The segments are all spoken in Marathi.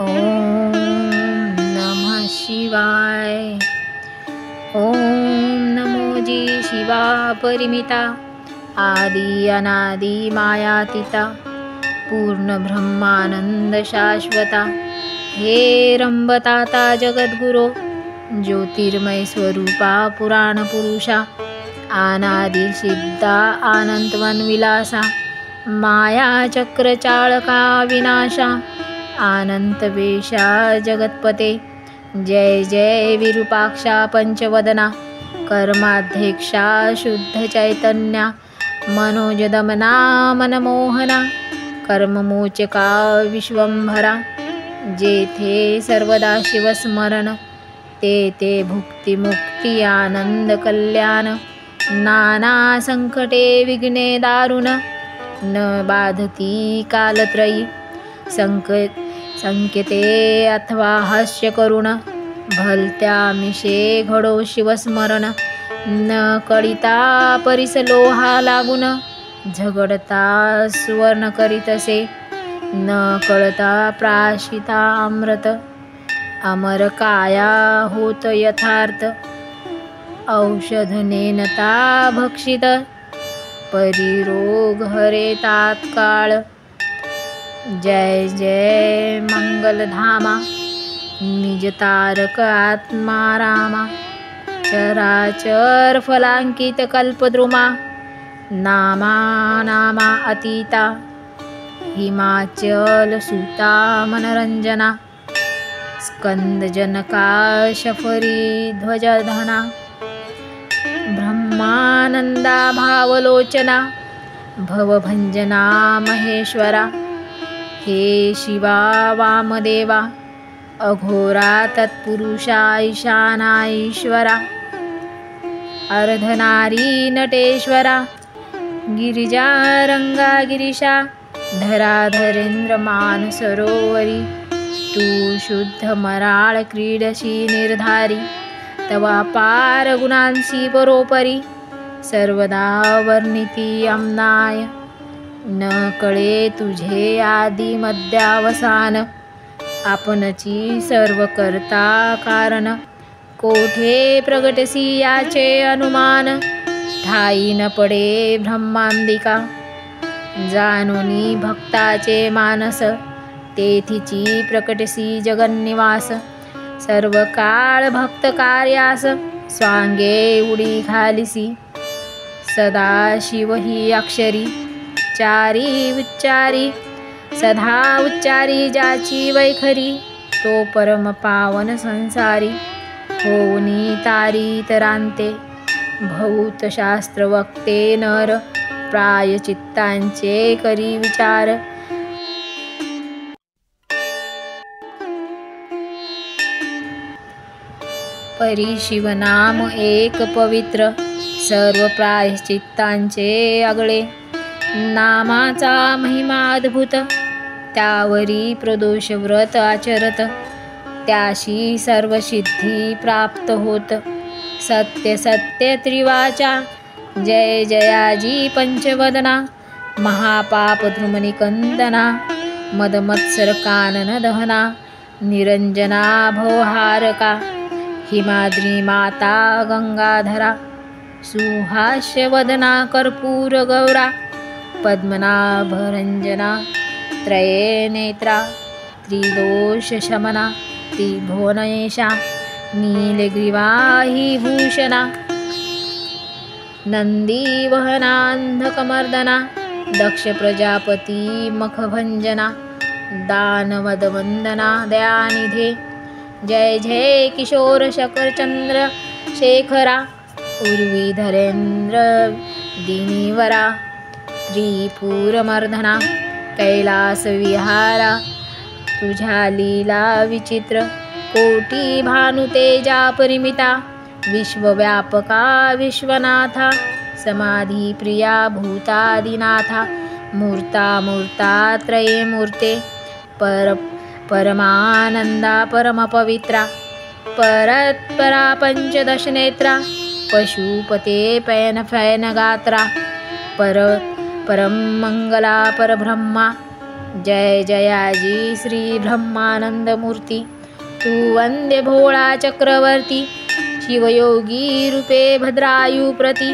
ओम नमः शिवाय। ओम नमो जी शिवा परिमिता, आदि अनादि मायातीता, पूर्ण ब्रह्मानंद शाश्वता, हे रंबताता जगद्गुरो, ज्योतिर्मय स्वरूपा पुराण पुरुषा, अनादि सिद्धा अनंतवन विलासा, माया चक्र चाळका विनाशा, अनंत वेशा जगतपते, जय जय विरूपाक्षा पंचवदना, कर्माध्यक्षा शुद्ध चैतन्या, मनोजदमना मनमोहना, कर्ममोचका विश्वंभरा, जेथे सर्वदा शिवस्मरण, ते भुक्ती मुक्ती आनंद कल्याण, नाना संकटे विघ्ने दारुण, न बाधती कालत्रयी, संकेते अथवा हास्य करुण, भलत्या मिशे घडो शिवस्मरण, न कळिता परिसलोहा लागून, झगडता सुवर्ण करीतसे, न कळता प्राशिता अमृत, अमर काया होत यथार्थ, औषध नेनता भक्षित, परिरोग हरे तात्काळ, जय जय मंगलधामा, निज तारक आत्मा रामा, चराचर फलांकित कल्पद्रुमा, नामा नामा अतीता, हिमाचल सुता मनरंजना, स्कंदजनका शफरी ध्वजधना, ब्रह्मानंदा भावलोचना, भवभंजना महेश्वरा, हे शिवा वामदेवा, अघोरा तत्पुरुषा ईशाना ईश्वरा, अर्धनारी नटेश्वरा, गिरिजा रंगा गिरीशा, धराधरेंद्र मान सरोवरी, तू शुद्ध मराळ क्रीडशी निर्धारी, तवा पार गुणांसी परोपरी, सर्वदा वर्णिती अम्नाय, न कळे तुझे आदि मध्यावसान, आपणची सर्व करता कारण, कोठे प्रगटसी याचे अनुमान, ठाई न पडे ब्रह्मांबिका, जाणोनी भक्ताचे मानस, तेथीची प्रकटसी जगन्निवास, सर्व काळ भक्त कार्यास, स्वांगे उडी घालिसी, सदा शिव ही अक्षरी, चारी उच्चारी, सदा उच्चारी ज्याची वैखरी, तो परम पावन संसारी, होनी तारी तरांते, भौतशास्त्र वक्ते नर, प्रायचित्तांचे करी विचार, परी शिवनाम एक पवित्र, सर्व प्रायश्चित्तांचे आगळे, नामाचा महिमा अद्भुत, त्यावरी प्रदोष व्रत आचरत, त्याशी सर्व सिद्धी प्राप्त होत, सत्य सत्य त्रिवाचा, जय जयाजी पंचवदना, महापाप द्रुमनिकंदना, मदमत्सर कानन दहना, निरंजना भवहारका, हिमाद्री माता गंगाधरा, सुहास्यवदना कर्पूर गौरा, पद्मनाभरंजना, त्रये नेत्रा, त्रिदोष शमना, त्रिभुवनेशा, नीलग्रीवा ही भूषणा, नंदीवहनांधकमर्दना, दक्ष प्रजापती मखभंजना, दानवदवंदना दयानिधे, जय जय किशोर शकरचंद्र शेखरा, उर्वीधरेंद्र दिनीवरा, त्रिपुरमर्दना, कैलास विहारा, तुझ्या लीला विचित्र, कोटी भानुतेजा परिमिता, विश्वव्यापका विश्वनाथा, समाधी प्रिया भूतादिनाथा, मूर्ता मूर्ता त्रये मूर्ते, परमानंदा परमपवित्रा, परत्परा पंचदश नेत्रा, पशुपते पैन गात्रा, परम मंगला परब्रह्मा, जय जयाजी श्री ब्रह्मानंद मूर्ती, तू वंदे भोळा चक्रवर्ती, शिवयोगी रूपे भद्रायु प्रती,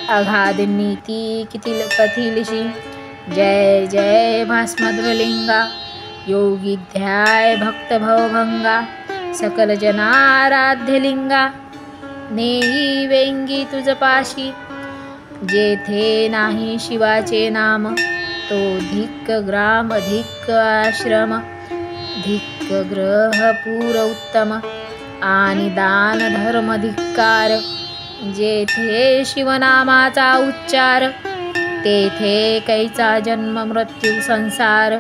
अगाध नीती किती कथिलशी, जय जय भास्मद्रलिंगा, योगी ध्याय भक्त भवभंगा, सकल जनाराध्यलिंगा, नेई वेंगी तुझ पाशी, जेथे नाही शिवाचे नाम, तो धिक्क ग्राम धिक्क आश्रम, धिक्क ग्रह पूर उत्तम, आणि दान धर्म धिक्कार, जेथे शिवनामाचा उच्चार, तेथे कैचा जन्म मृत्यू संसार,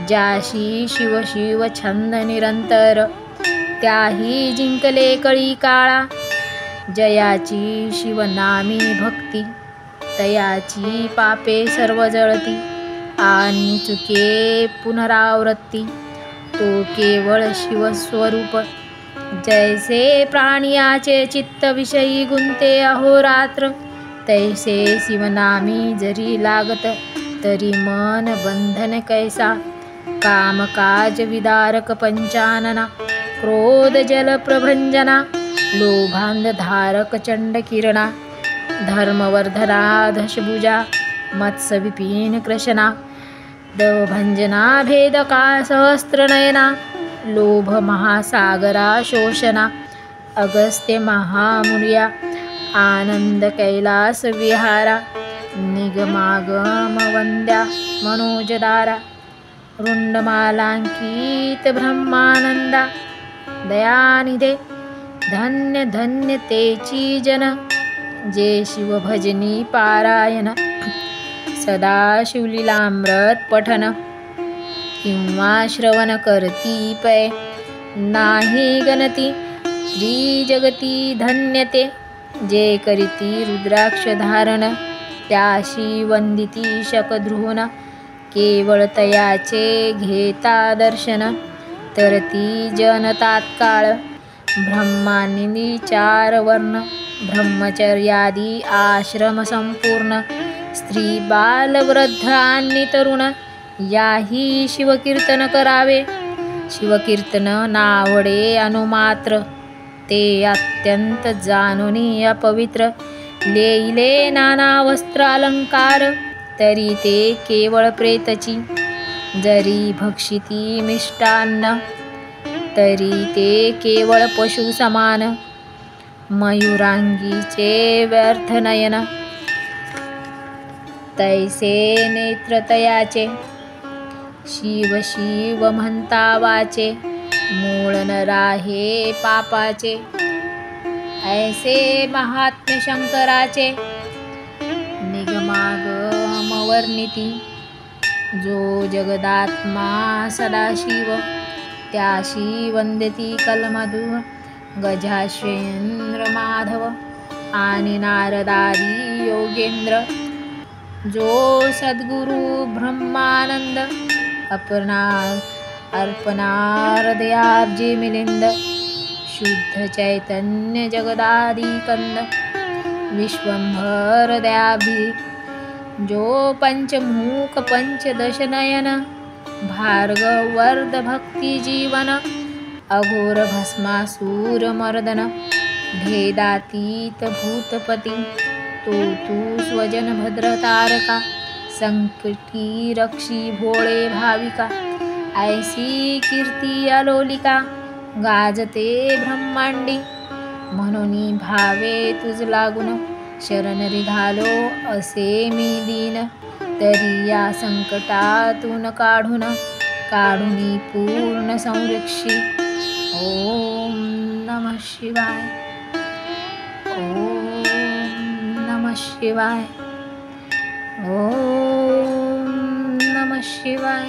ज्याशी शिव शिव छंद निरंतर, त्याही जिंकले कळी काळा, जयाची शिवनामी भक्ती, तयाची पापे सर्व जळती, आणि चुके पुनरावृत्ती, तो केवळ शिवस्वरूप, जैसे प्राणियाचे चित्त विषयी गुंते अहोरात्र, तैसे शिवनामी जरी लागत, तरी मन बंधन कैसा, कामकाज विदारक पंचानना, क्रोध जल प्रभंजना, लोभांधधारक चंड किरणा, धर्मवर्धना दशभुजा, मत्स्य विपिन कृष्णा, दभंजना भेदका सहस्त्रनयना, लोभ महासागरा शोषणा, अगस्त्य महामुनिया, आनंद कैलास विहारा, निगमागम वंद्या मनोजदारा, रुंडमालांकित ब्रह्मानंदा, दयानिधे धन्य धन्य तेची जन, जे शिवभजनी पारायण, सदा शिवलीलामृत पठन, किंवा श्रवण करती पै, नाही गणती त्रिजगती धन्यते, जे करीती रुद्राक्ष धारण, त्याशी वंदिती शकध्रुवन, केवळ तयाचे घेता दर्शन, तर ती जन तात्काळ, ब्रह्मांनी 4 वर्ण, ब्रह्मचर्यादी आश्रम संपूर्ण, स्त्री बाल वृद्ध आणि तरुण, याही शिवकीर्तन करावे, शिवकीर्तन नावडे अनुमात्र, ते अत्यंत जाणुनी अपवित्र, लेईले नाना वस्त्र अलंकार, तरी ते केवळ प्रेतची, जरी भक्षिती मिष्टान्न, तरी ते केवळ पशु समान, मयुरांगीचे व्यर्थ नयन, तैसे नेत्र तयाचे, शिव शिव म्हणता वाचे, मूळ न राहे पापाचे, ऐसे महात्म्य शंकराचे, निगमागम वर्णिती, जो जगदात्मा सदाशिव, त्याशी वंदती कलमधु, गजाश्वेंद्र माधव, आणि नारदादी योगेंद्र, जो सद्गुरु ब्रह्मानंद, अर्पणारदयाब्जे मिलिंद, शुद्ध चैतन्य जगदादी कंद, विश्वंभर दयाभी, जो पंचमुख पंचदश नयन, भार्गव वर्ध भक्ती जीवन, अघोर भस्मासूर मर्दन, भेदातीत भूतपती, तू स्वजन भद्र तारका, संकटी रक्षी भोळे भाविका, ऐसी कीर्ती अलोलिका, गाजते ब्रह्मांडी, म्हणून भावे तुझ लागून, शरण निघालो असे मी दीन, तरी या संकटातून काढून पूर्ण संरक्षी. ओम नमः शिवाय, ओम नमः शिवाय, ओम नमः शिवाय.